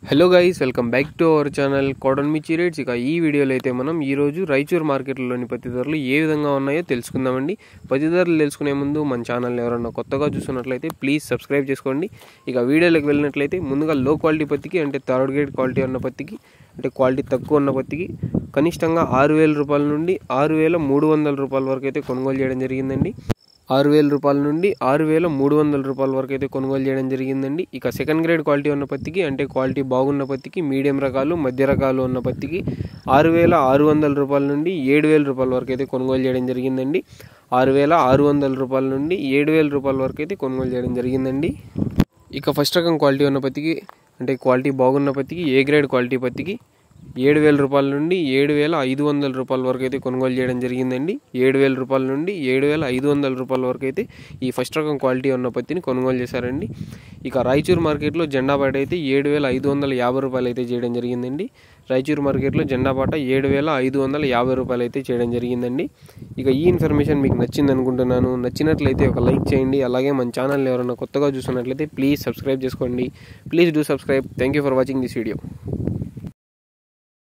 Hello guys, welcome back to our channel cotton మిర్చి rates. ఇక ఈ వీడియోలో అయితే మనం ఈరోజు రాయచూరు మార్కెట్లోని పత్తి ధరలు ఏ విధంగా ఉన్నాయో తెలుసుకుందామండి. పత్తి ధరలు తెలుసుకునే ముందు మన ఛానల్ ఎవరన్నా కొత్తగా చూస్తున్నట్లయితే ప్లీజ్ సబ్స్క్రైబ్ చేసుకోండి. ఇక వీడియోలోకి వెళ్ళినట్లయితే ముందుగా లో క్వాలిటీ పత్తికి అంటే థర్డ్ గ్రేడ్ క్వాలిటీ ఉన్న పత్తికి అంటే క్వాలిటీ తక్కువ ఉన్న పత్తికి కనిష్టంగా 6,000 రూపాయల నుండి 6,300 రూపాయల వరకు అయితే కొనుగోలు చేయడం జరిగిందండి. 6,000 రూపాయల నుండి 6,300 రూపాయల వరకు అయితే కొనుగోలు చేయడం జరిగిందండి. ఇక సెకండ్ గ్రేడ్ క్వాలిటీ ఉన్న పత్తికి అంటే క్వాలిటీ బాగున్న పత్తికి మీడియం రకాలు మధ్య రకాలు ఉన్న పత్తికి 6,600 రూపాయల నుండి 7,000 రూపాయల వరకు అయితే కొనుగోలు చేయడం జరిగిందండి. 6,600 రూపాయల నుండి 7,000 రూపాయల వరకు అయితే కొనుగోలు చేయడం జరిగిందండి. ఇక ఫస్ట్ రకం క్వాలిటీ ఉన్న పత్తికి అంటే క్వాలిటీ బాగున్న పత్తికి ఏ గ్రేడ్ క్వాలిటీ పత్తికి 7,000 రూపాయల నుండి 7,500 రూపాయల వరకు అయితే కొనుగోలు చేయడం జరిగిందండి. 7,000 రూపాయల నుండి 7,500 రూపాయల వరకు అయితే ఈ ఫస్ట్ రకం క్వాలిటీ ఉన్న పత్తిని కొనుగోలు చేశారండి. ఇక రాయచూరు మార్కెట్లో జెండా పాట అయితే 7,550 రూపాయలు అయితే చేయడం జరిగిందండి. రాయచూరు మార్కెట్లో జెండా పాట 7,550 రూపాయలు అయితే చేయడం జరిగిందండి. ఇక ఈ ఇన్ఫర్మేషన్ మీకు నచ్చింది అనుకుంటున్నాను. నచ్చినట్లయితే ఒక లైక్ చేయండి. అలాగే మన ఛానల్ ఎవరైనా కొత్తగా చూస్తున్నట్లయితే ప్లీజ్ సబ్స్క్రైబ్ చేసుకోండి. Please do subscribe. Thank you for watching this video.